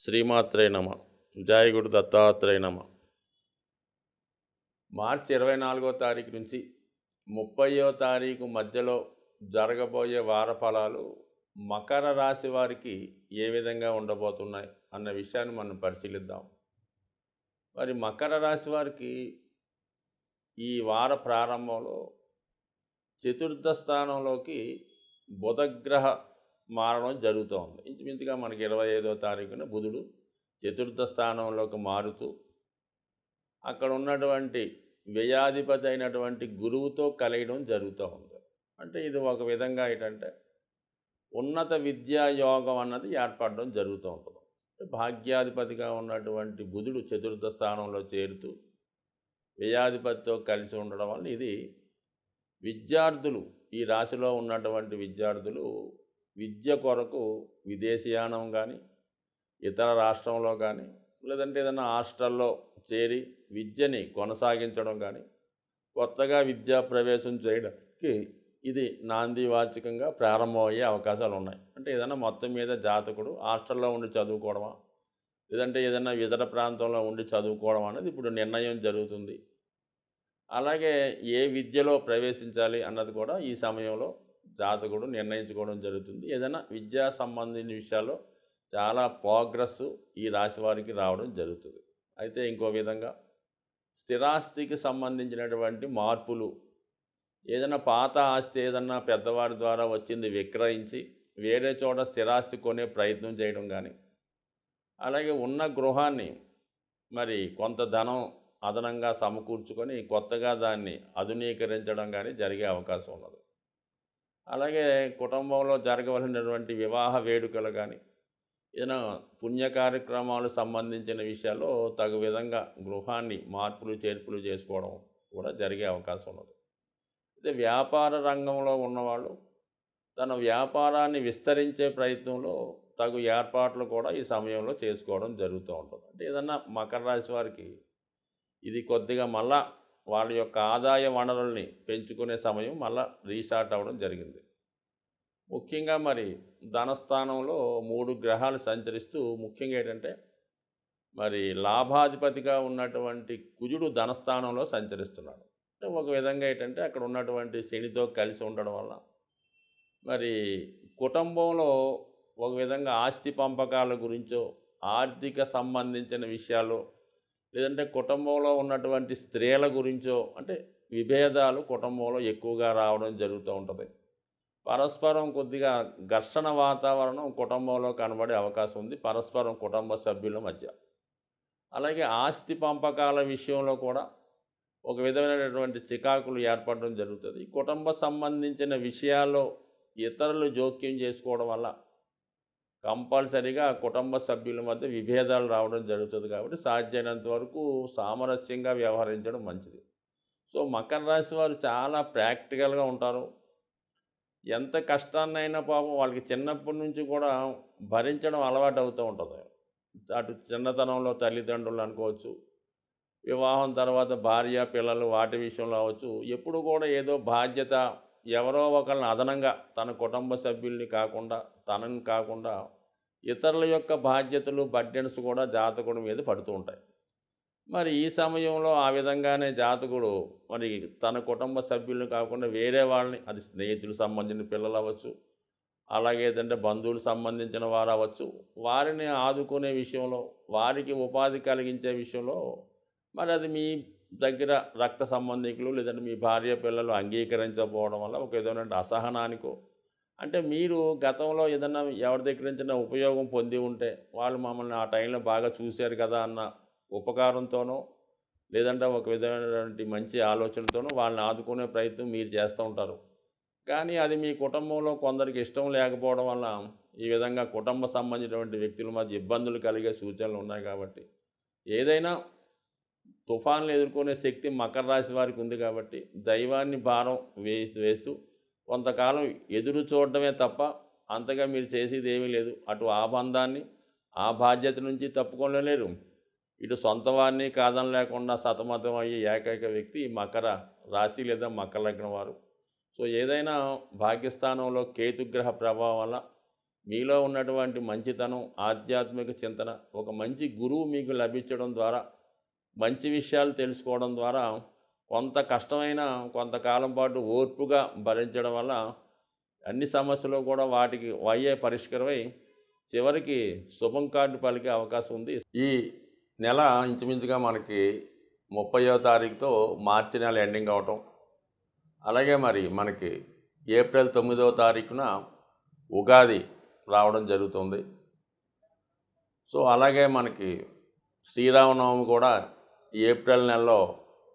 శ్రీమాత్రే నమ. జయ గురు దత్తాత్రేయ నమ. మార్చి 24వ తారీఖు నుంచి 30వ తారీఖు మధ్యలో జరగబోయే వార ఫలాలు మకర రాశి వారికి ఏ విధంగా ఉండబోతున్నాయి అన్న విషయాన్ని మనం పరిశీలిద్దాం. మరి మకర రాశి వారికి ఈ వార ప్రారంభంలో చతుర్థ స్థానంలోకి బుధగ్రహ మారడం జరుగుతోంది. ఇంచుమించుగా మనకి 25వ తారీఖున బుధుడు చతుర్థ స్థానంలోకి మారుతూ అక్కడ ఉన్నటువంటి వ్యయాధిపతి అయినటువంటి గురువుతో కలియడం జరుగుతూ ఉంది. అంటే ఇది ఒక విధంగా ఏంటంటే ఉన్నత విద్యా యోగం అన్నది ఏర్పడడం జరుగుతూ ఉంటుంది. భాగ్యాధిపతిగా ఉన్నటువంటి బుధుడు చతుర్థ స్థానంలో చేరుతూ వ్యయాధిపతితో కలిసి ఉండడం వల్ల ఇది విద్యార్థులు, ఈ రాశిలో ఉన్నటువంటి విద్యార్థులు విద్య కొరకు విదేశీయానం కానీ ఇతర రాష్ట్రంలో కానీ లేదంటే ఏదైనా హాస్టల్లో చేరి విద్యని కొనసాగించడం కానీ కొత్తగా విద్యా ప్రవేశం చేయడానికి ఇది నాందివాచకంగా ప్రారంభమయ్యే అవకాశాలు ఉన్నాయి. అంటే ఏదైనా మొత్తం మీద జాతకుడు హాస్టల్లో ఉండి చదువుకోవడమా లేదంటే ఏదైనా ఇతర ప్రాంతంలో ఉండి చదువుకోవడం అనేది ఇప్పుడు నిర్ణయం జరుగుతుంది. అలాగే ఏ విద్యలో ప్రవేశించాలి అన్నది కూడా ఈ సమయంలో జాతకుడు నిర్ణయించుకోవడం జరుగుతుంది. ఏదైనా విద్యా సంబంధించిన విషయాల్లో చాలా ప్రోగ్రెస్ ఈ రాశి వారికి రావడం జరుగుతుంది. అయితే ఇంకో విధంగా స్థిరాస్తికి సంబంధించినటువంటి మార్పులు, ఏదైనా పాత ఆస్తి ఏదన్నా పెద్దవారి ద్వారా వచ్చింది విక్రయించి వేరే చోట స్థిరాస్తి కొనే ప్రయత్నం చేయడం కానీ, అలాగే ఉన్న గృహాన్ని మరి కొంత ధనం అదనంగా సమకూర్చుకొని కొత్తగా దాన్ని ఆధునీకరించడం కానీ జరిగే అవకాశం ఉన్నది. అలాగే కుటుంబంలో జరగవలసినటువంటి వివాహ వేడుకలు కానీ ఏదైనా పుణ్య కార్యక్రమాలు సంబంధించిన విషయాల్లో తగు విధంగా గృహాన్ని మార్పులు చేర్పులు చేసుకోవడం కూడా జరిగే అవకాశం ఉన్నది. అయితే వ్యాపార రంగంలో ఉన్నవాళ్ళు తన వ్యాపారాన్ని విస్తరించే ప్రయత్నంలో తగు ఏర్పాట్లు కూడా ఈ సమయంలో చేసుకోవడం జరుగుతూ ఉంటుంది. అంటే ఏదన్నా మకర రాశి వారికి ఇది కొద్దిగా మళ్ళా వాళ్ళ యొక్క ఆదాయ వనరుల్ని పెంచుకునే సమయం మళ్ళా రీస్టార్ట్ అవ్వడం జరిగింది. ముఖ్యంగా మరి ధనస్థానంలో 3 గ్రహాలు సంచరిస్తూ ముఖ్యంగా ఏంటంటే మరి లాభాధిపతిగా ఉన్నటువంటి కుజుడు ధనస్థానంలో సంచరిస్తున్నాడు. అంటే ఒక విధంగా ఏంటంటే అక్కడ ఉన్నటువంటి శనితో కలిసి ఉండడం వల్ల మరి కుటుంబంలో ఒక విధంగా ఆస్తి పంపకాల గురించో ఆర్థిక సంబంధించిన విషయాలు లేదంటే కుటుంబంలో ఉన్నటువంటి స్త్రీల గురించో అంటే విభేదాలు కుటుంబంలో ఎక్కువగా రావడం జరుగుతూ ఉంటుంది. పరస్పరం కొద్దిగా ఘర్షణ వాతావరణం కుటుంబంలో కనబడే అవకాశం ఉంది పరస్పరం కుటుంబ సభ్యుల మధ్య. అలాగే ఆస్తి పంపకాల విషయంలో కూడా ఒక విధమైనటువంటి చికాకులు ఏర్పడడం జరుగుతుంది. కుటుంబ సంబంధించిన విషయాల్లో ఇతరులు జోక్యం చేసుకోవడం వల్ల కంపల్సరీగా కుటుంబ సభ్యుల మధ్య విభేదాలు రావడం జరుగుతుంది. కాబట్టి సాధ్యమైనంత వరకు సామరస్యంగా వ్యవహరించడం మంచిది. సో మకర రాశి వారు చాలా ప్రాక్టికల్గా ఉంటారు. ఎంత కష్టాన్నైనా పాపం వాళ్ళకి చిన్నప్పటి నుంచి కూడా భరించడం అలవాటు అవుతూ ఉంటుంది. అటు చిన్నతనంలో తల్లిదండ్రులు అనుకోవచ్చు, వివాహం తర్వాత భార్య పిల్లలు వాటి విషయంలో అవ్వచ్చు, ఎప్పుడు కూడా ఏదో బాధ్యత ఎవరో ఒకరిని అదనంగా తన కుటుంబ సభ్యుల్ని కాకుండా తనని కాకుండా ఇతరుల యొక్క బాధ్యతలు బర్డెన్స్ కూడా జాతకుడి మీద పడుతూ ఉంటాయి. మరి ఈ సమయంలో ఆ విధంగానే జాతకుడు మరి తన కుటుంబ సభ్యులను కాకుండా వేరే వాళ్ళని, అది స్నేహితులు సంబంధించిన పిల్లలు అవ్వచ్చు, అలాగే ఏదంటే బంధువులు సంబంధించిన వారు అవ్వచ్చు, వారిని ఆదుకునే విషయంలో వారికి ఉపాధి కలిగించే విషయంలో మరి అది మీ దగ్గర రక్త సంబంధికులు లేదంటే మీ భార్య పిల్లలు అంగీకరించకపోవడం వల్ల ఒక విధమైన అసహనానికో, అంటే మీరు గతంలో ఏదన్నా ఎవరి దగ్గర నుంచి ఉపయోగం పొంది ఉంటే వాళ్ళు మమ్మల్ని ఆ టైంలో బాగా చూశారు కదా అన్న ఉపకారంతోనో లేదంటే ఒక విధమైనటువంటి మంచి ఆలోచనతోనో వాళ్ళని ఆదుకునే ప్రయత్నం మీరు చేస్తూ ఉంటారు. కానీ అది మీ కుటుంబంలో కొందరికి ఇష్టం లేకపోవడం వల్ల ఈ విధంగా కుటుంబ సంబంధించినటువంటి వ్యక్తుల మధ్య ఇబ్బందులు కలిగే సూచనలు ఉన్నాయి. కాబట్టి ఏదైనా తుఫాన్లు ఎదుర్కొనే శక్తి మకర రాశి వారికి ఉంది. కాబట్టి దైవాన్ని భారం వేస్తూ కొంతకాలం ఎదురు చూడడమే తప్ప అంతగా మీరు చేసేది ఏమీ లేదు. అటు ఆ బంధాన్ని ఆ బాధ్యత నుంచి తప్పుకోలేరు, ఇటు సొంత వారిని కాదని లేకుండా సతమతం అయ్యే ఏకైక వ్యక్తి మకర రాశి లేదా మకర లగ్నం వారు. సో ఏదైనా భాగ్యస్థానంలో కేతుగ్రహ ప్రభావం వల్ల మీలో ఉన్నటువంటి మంచితనం, ఆధ్యాత్మిక చింతన, ఒక మంచి గురువు మీకు లభించడం ద్వారా, మంచి విషయాలు తెలుసుకోవడం ద్వారా కొంత కష్టమైన కొంతకాలం పాటు ఓర్పుగా భరించడం వల్ల అన్ని సమస్యలు కూడా వాటికి అయ్యే పరిష్కారమై చివరికి శుభం కార్డు పలికే అవకాశం ఉంది. ఈ నెల ఇంచుమించుగా మనకి 30వ తారీఖుతో మార్చి నెల ఎండింగ్ అవటం, అలాగే మరి మనకి ఏప్రిల్ 9వ తారీఖున ఉగాది రావడం జరుగుతుంది. సో అలాగే మనకి శ్రీరామనవమి కూడా ఏప్రిల్ నెలలో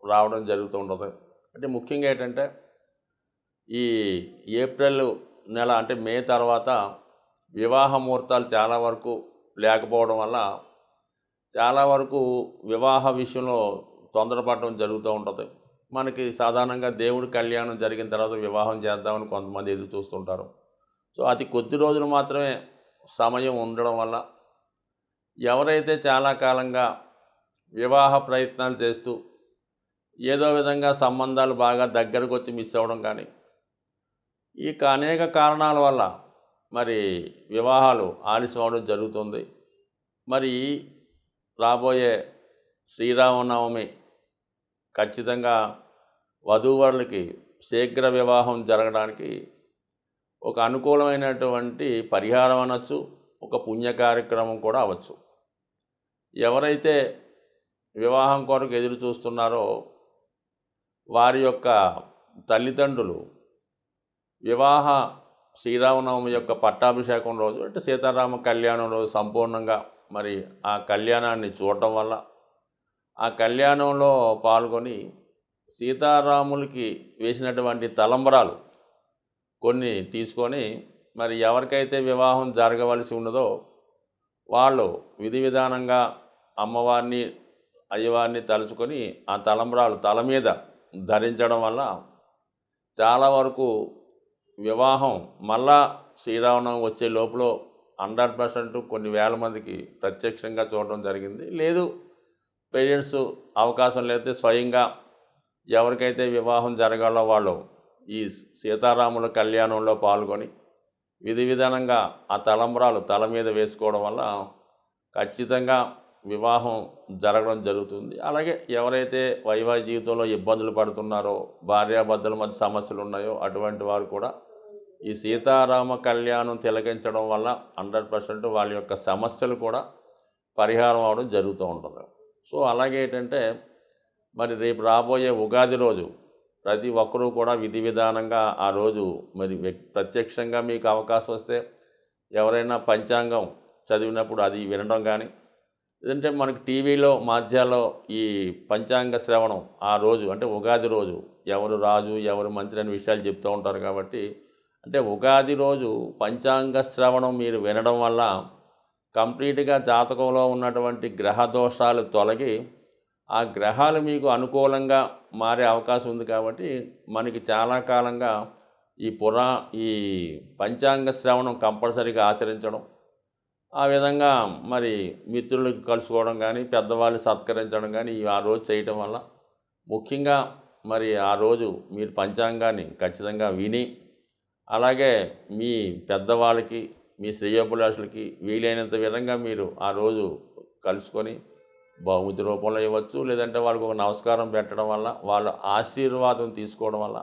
రావడం జరుగుతూ ఉంటుంది. అంటే ముఖ్యంగా ఏంటంటే ఈ ఏప్రిల్ నెల అంటే మే తర్వాత వివాహ ముహూర్తాలు చాలా వరకు లేకపోవడం వల్ల చాలా వరకు వివాహ విషయంలో తొందరపడడం జరుగుతూ ఉంటుంది. మనకి సాధారణంగా దేవుడి కళ్యాణం జరిగిన తర్వాత వివాహం చేద్దామని కొంతమంది ఎదురు చూస్తుంటారు. సో అతి కొద్ది రోజులు మాత్రమే సమయం ఉండడం వల్ల ఎవరైతే చాలా కాలంగా వివాహ ప్రయత్నాలు చేస్తూ ఏదో విధంగా సంబంధాలు బాగా దగ్గరకు వచ్చి మిస్ అవ్వడం కానీ, ఈ అనేక కారణాల వల్ల మరి వివాహాలు ఆలస్యం అవడం జరుగుతుంది. మరి రాబోయే శ్రీరామనవమి ఖచ్చితంగా వధూవరులకి శీఘ్ర వివాహం జరగడానికి ఒక అనుకూలమైనటువంటి పరిహారం అనొచ్చు, ఒక పుణ్య కార్యక్రమం కూడా అవ్వచ్చు. ఎవరైతే వివాహం కొరకు ఎదురు చూస్తున్నారో వారి యొక్క తల్లిదండ్రులు వివాహ శ్రీరామనవమి యొక్క పట్టాభిషేకం రోజు అంటే సీతారామ కళ్యాణం రోజు సంపూర్ణంగా మరి ఆ కళ్యాణాన్ని చూడటం వల్ల, ఆ కళ్యాణంలో పాల్గొని సీతారాములకి వేసినటువంటి తలంబరాలు కొన్ని తీసుకొని మరి ఎవరికైతే వివాహం జరగవలసి ఉన్నదో వాళ్ళు విధి విధానంగా అమ్మవారిని అయ్యవారిని తలుచుకొని ఆ తలంబరాలు తల మీద ధరించడం వల్ల చాలా వరకు వివాహం మళ్ళా శ్రీరామనవమి వచ్చే లోపల 100% కొన్ని వేల మందికి ప్రత్యక్షంగా చూడడం జరిగింది. లేదు పేరెంట్స్ అవకాశం లేకపోతే స్వయంగా ఎవరికైతే వివాహం జరగాలో వాళ్ళు ఈ సీతారాముల కళ్యాణంలో పాల్గొని విధి విధానంగా ఆ తలంబరాలు తల మీద వేసుకోవడం వల్ల ఖచ్చితంగా వివాహం జరగడం జరుగుతుంది. అలాగే ఎవరైతే వైవాహిక జీవితంలో ఇబ్బందులు పడుతున్నారో, భార్యాభర్తల మధ్య సమస్యలు ఉన్నాయో అటువంటి వారు కూడా ఈ సీతారామ కళ్యాణం తిలకించడం వల్ల 100% వాళ్ళ యొక్క సమస్యలు కూడా పరిహారం అవడం జరుగుతూ ఉంటుంది. సో అలాగే ఏంటంటే మరి రేపు రాబోయే ఉగాది రోజు ప్రతి ఒక్కరూ కూడా విధి విధానంగా ఆ రోజు మరి ప్రత్యక్షంగా మీకు అవకాశం వస్తే ఎవరైనా పంచాంగం చదివినప్పుడు అది వినడం కానీ, లేదంటే మనకి టీవీలో మాధ్యాల్లో ఈ పంచాంగ శ్రవణం ఆ రోజు అంటే ఉగాది రోజు ఎవరు రాజు ఎవరు మంత్రి అనే విషయాలు చెప్తూ ఉంటారు. కాబట్టి అంటే ఉగాది రోజు పంచాంగ శ్రవణం మీరు వినడం వల్ల కంప్లీట్గా జాతకంలో ఉన్నటువంటి గ్రహ దోషాలు తొలగి ఆ గ్రహాలు మీకు అనుకూలంగా మారే అవకాశం ఉంది. కాబట్టి మనకి చాలా కాలంగా ఈ పంచాంగ శ్రవణం కంపల్సరీగా ఆచరించడం, ఆ విధంగా మరి మిత్రులకు కలుసుకోవడం కానీ, పెద్దవాళ్ళు సత్కరించడం కానీ ఆ రోజు చేయటం వల్ల ముఖ్యంగా మరి ఆ రోజు మీరు పంచాంగాన్ని ఖచ్చితంగా విని, అలాగే మీ పెద్దవాళ్ళకి మీ శ్రేయోభిలాషులకి వీలైనంత విధంగా మీరు ఆ రోజు కలుసుకొని బహుమతి రూపంలో ఇవ్వచ్చు, లేదంటే వాళ్ళకు ఒక నమస్కారం పెట్టడం వల్ల వాళ్ళ ఆశీర్వాదం తీసుకోవడం వల్ల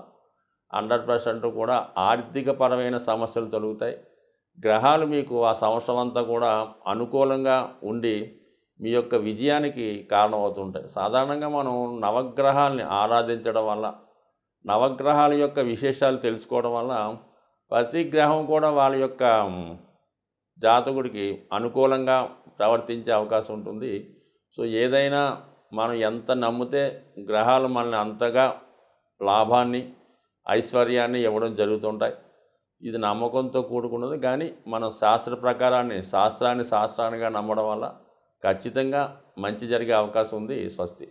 100% కూడా ఆర్థికపరమైన సమస్యలు తొలగుతాయి. గ్రహాలు మీకు ఆ సంవత్సరం అంతా కూడా అనుకూలంగా ఉండి మీ యొక్క విజయానికి కారణమవుతుంటాయి. సాధారణంగా మనం నవగ్రహాలని ఆరాధించడం వల్ల, నవగ్రహాల యొక్క విశేషాలు తెలుసుకోవడం వల్ల ప్రతి గ్రహం కూడా వాళ్ళ యొక్క జాతకుడికి అనుకూలంగా ప్రవర్తించే అవకాశం ఉంటుంది. సో ఏదైనా మనం ఎంత నమ్మితే గ్రహాలు మనల్ని అంతగా లాభాన్ని ఐశ్వర్యాన్ని ఇవ్వడం జరుగుతుంటాయి. ఇది నమ్మకంతో కూడుకున్నది. కానీ మనం శాస్త్రాన్ని శాస్త్రానిగా నమ్మడం వల్ల ఖచ్చితంగా మంచి జరిగే అవకాశం ఉంది. స్వస్తి.